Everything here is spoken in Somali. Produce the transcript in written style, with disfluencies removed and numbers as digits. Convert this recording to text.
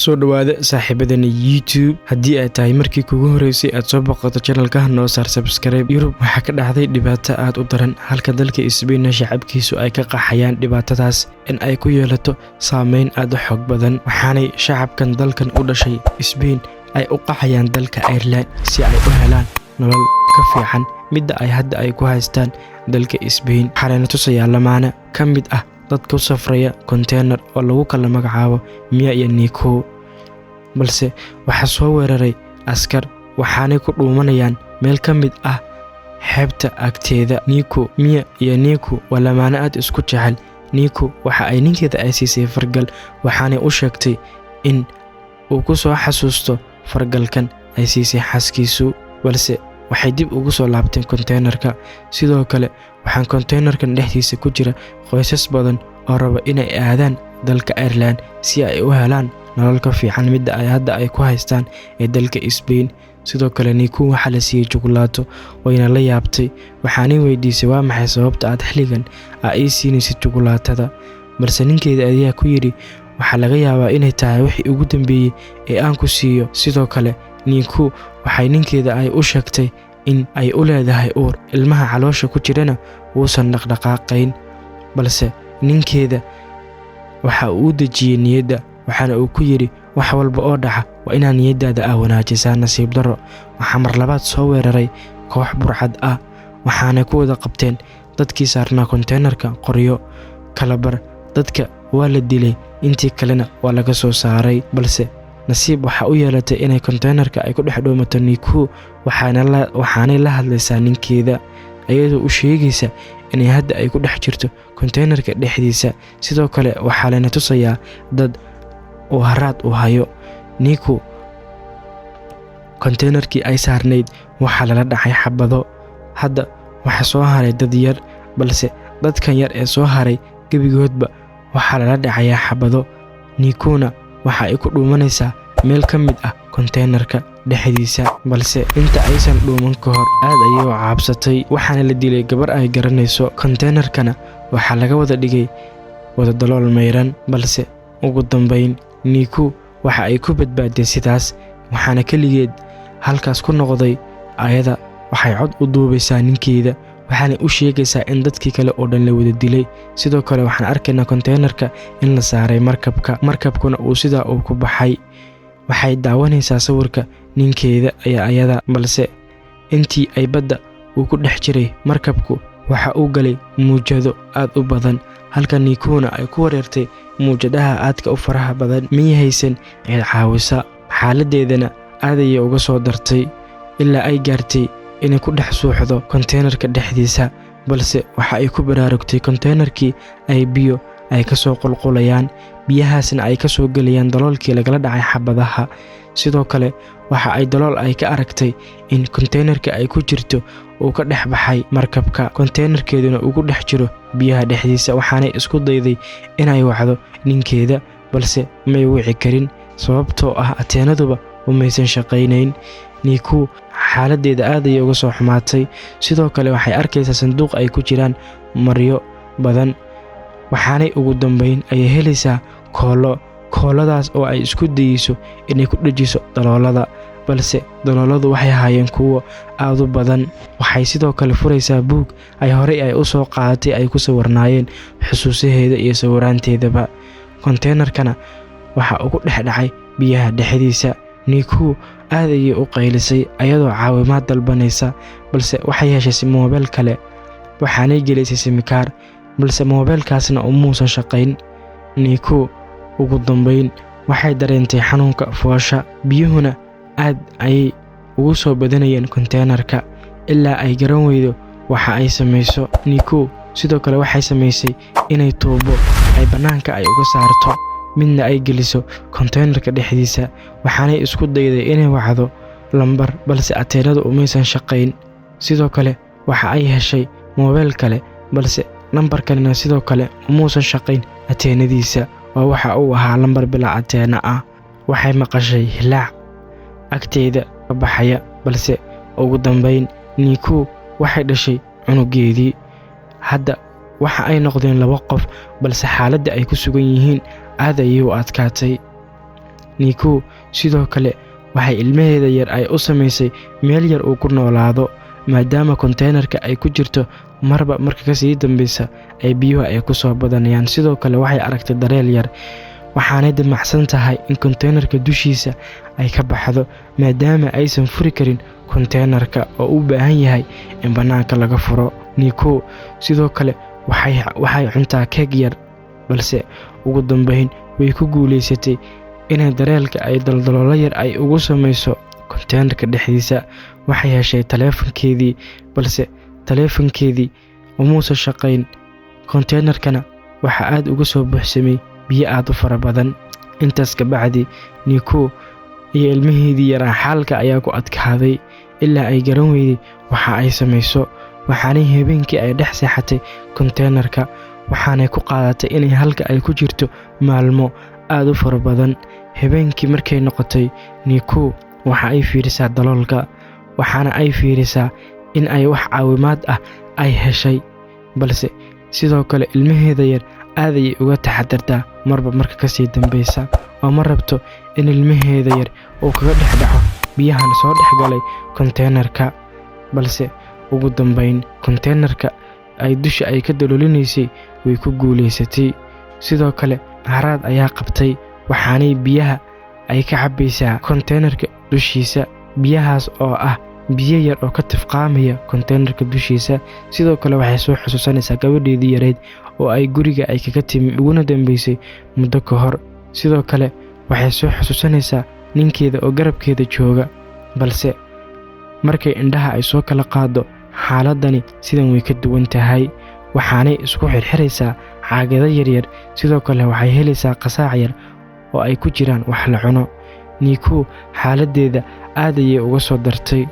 soo dhawaada saaxiibadana YouTube haddii ay tahay markii kugu horeysay aad soo boqoto channelka noo saar subscribe. Yurub waxa ka dhacday dhibaato aad u daran halka dalka Spain shacabkiisu ay ka qaxayaan dhibaatadaas in ay ku yeelato saameyn aad u xoog badan, waxaanay shacabkan dalkan u dhashay Spain ay u qaxayaan dalka Ireland si ay u helaan nolol ka fiican midda ay hadda ay ku haystaan dalka Spain. Xalana tusaya lamaana ka mid ah dadka u safraya container oo lagu kala magacaabo Mia iyo Nico, balse waxa soo weeraray askar waxaanay ku dhuumanayaan meel ka mid ah xeebta agteeda. Mia iyo Nico waa lamaana aad isku jecel. Nico waxa ay ninkeeda ay siisay fargal, waxaanay u sheegtay in uu ku soo xasuusto fargalkan ay siisay xaskiisu, balse waxay dib ugu soo laabteen containerka. Sidoo kale waxaan containerkan dhexdiisa ku jira qoysas badan oo raba inay aadaan dalka Ireland si ay u helaan nolol ka fiican midda ay hadda ay ku haystaan ee dalka Spain. Sidoo kale Nico waxa la siiyay chocolate wayna la yaabtay, waxaanay weydiisay waa maxay sababta aad xilligan ay siinaysid chocolatada, balse ninkeeda ayaa ku yiri waxa laga yaabaa inay tahay wixii ugu dambeeyay ee aan ku siiyo. Sidoo kale Nico waxay ninkeeda ay u sheegtay in ay u leedahay uur, ilmaha caloosha ku jirana uusan dhaqdhaqaaqayn, balse ninkeeda waxa uu dejiyay niyadda, waxaana uu ku yiri wax walba oo dhaca waa inaan niyadaada wanaajisaa. Nasiib daro waxa mar labaad soo weeraray koox burcad ah, waxaana ku wada qabteen dadkii saarnaa containerka qoryo kala bar. Dadka waa la dilay, intii kalena waa laga soo saaray, balse nasiib waxa u yeelatay inay containerka ay ku dhex dhoomato Nico, waxaanay la hadlaysaa ninkeeda iyadoo u sheegaysa inay hadda ay ku dhex jirto containerka dhexdiisa. Sidoo kale waxaa lana tusayaa dad oo haraad u hayo. Nico containerkii ay saarnayd waxa lala dhacay xabado, hadda waxa soo haray dad yar, balse dadkan yar ee soo haray gebigoodba waxa lala dhacayaa xabado. Nicona waxa ay ku dhuumanaysaa meel ka mid ah containerka dhexdiisa, balse inta aysan dhuuman ka hor aad ayay u caabsatay, waxaana la dilay gabar ay garanayso. Containerkana waxa laga wada dhigay wada dalool mayran, balse ugu dambeyn Nico waxa ay ku badbaaday sidaas, waxaana kaligeed halkaas ku noqday. Ayada waxay cod u duubaysaa ninkeeda, waxaana u sheegaysaa in dadkii kale oo dhan la wada dilay. Sidoo kale waxaan arkaynaa containerka in la saaray markabkuna uu sidaa uu ku baxay. Waxay daawanaysaa sawirka ninkeeda iyo ayada, balse intii ay badda uu ku dhex jiray markabku waxa uu galay muujado aad u badan, halka Nicona ay ku wareertay muujadaha aadka u faraha badan. Miyahaysan cid caawisa, xaaladeedana aad ayay uga soo dartay ilaa ay gaartay inay ku dhex suuxdo containerka dhexdiisa, balse waxa ay ku baraarugtay containerkii ay biyo ay ka soo qulqulayaan, biyahaasna ay ka soo galayaan daloolkii lagala dhacay xabadaha. Sidoo kale waxa ay dalool ay ka aragtay in containerka ay ku jirto uu ka dhex baxay markabka, containerkeeduna uu ku dhex jiro biyaha dhexdiisa. Waxaanay isku dayday inay wacdo ninkeeda, balse may wici karin sababtoo ah ateenaduba umaysan shaqaynayn. Nico xaaladeeda aad ayay uga soo xumaatay. Sidoo kale waxay arkaysaa sanduuq ay ku jiraan maryo badan, waxaanay ugu dambeyn ay helaysaa kooladaas oo ay isku dayeyso inay ku dhajiso daloolada, balse dalooladu waxay ahaayeen kuwo aad u badan. Waxay sidoo kale furaysaa buug ay horey ay u soo qaadatay ay ku sawirnaayeen xusuusaheeda iyo sawiraanteedaba. Containerkana waxa uu ku dhex dhacay biyaha dhexdiisa. Nico aad ayay u qaylisay ayadoo caawimaad dalbanaysa, balse waxay heshay moobeel kale, waxaanay gelisay simikaar, balse moobeelkaasna umuusan shaqayn. Nico ugu dambeyn waxay dareentay xanuunka foosha, biyuhuna aad ayay ugu soo badanayeen containerka ilaa ay garan weydo waxa ay samayso. Nico sidoo kale waxay samaysay inay tuubo ay banaanka ay uga saarto, midna ay geliso containerka dhexdiisa. Waxaanay isku dayday inay wacdo lambar, balse ateenadu umaysan shaqayn. Sidoo kale waxa ay heshay moobeel kale, balse lambarkanina sidoo kale umuusan shaqayn ateenadiisa, waa waxa uu ahaa lambar bilaa ateena ah. Waxay maqashay hilaac agteeda ka baxaya, balse ugu dambeyn Nico waxay dhashay cunugeedii. Hadda waxa ay noqdeen 2 qof, balse xaaladda ay ku sugan yihiin aad ayay u adkaatay. Niku sidoo kale waxay ilmaheeda yar ay u samaysay meel yar uu ku noolaado maadaama konteenarka ay ku jirto marba marka ka sii dambaysa ay biyuhu ay ku soo badanayaan. Sidoo kale waxay aragtay dareel yar, waxaanay damacsan tahay in konteenarka dushiisa ay ka baxdo maadaama aysan furi karin konteenarka oo u baahan yahay in bannaanka laga furo. Niku sidoo kale waxay cuntaa keeg yar, balse ugu dambayn way ku guulaysatay inay dareelka ay daldaloolo yar ay ugu samayso konteenarka dhexdiisa. Waxay heshay taleefankeedii, balse taleefankeedii umuusan shaqayn. Konteenarkana waxa aad uga soo buuxsamay biyo aad u fara badan. Intaas ka bacdi Niku iyo ilmaheedii yaraa xaalka ayaa ku adkaaday ilaa ay garan weyday waxa ay samayso. Waxaanay habeenkii ay dhex seexatay konteenarka, waxaanay ku qaadatay inay halka ay ku jirto maalmo aad u fara badan. Habeenkii markay noqotay, Niku waxa ay fiirisaa daloolka, waxaana ay fiirisaa in ay wax caawimaad ah ay heshay, balse sidoo kale ilmaheeda yar aad ayay uga taxadartaa marba marka ka sii dambaysa oo ma rabto in ilmaheeda yar uu kaga dhex dhaco biyahan soo dhex galay konteenarka. Balse ugu dambayn konteenarka ay dusha ay ka dalolinaysay way ku guulaysatay. Sidoo kale haraad ayaa qabtay, waxaanay biyaha ay ka cabaysaa konteenarka dushiisa, biyahaas oo ah biyo yar oo ka tifqaamaya konteenarka dushiisa. Sidoo kale waxay soo xusuusanaysaa gabadheedii yareed oo ay guriga ay kaga timi uguna dambaysay muddo ka hor. Sidoo kale waxay soo xusuusanaysaa ninkeeda oo garabkeeda jooga, balse markay indhaha ay soo kala qaado xaaladani sidan way ka duwan tahay. Waxaanay isku xirxiraysaa caagado yaryar, sidoo kale waxay helaysaa qasaac yar oo ay ku jiraan wax la cuno. Niku xaaladdeeda aad ayay uga soo dartay.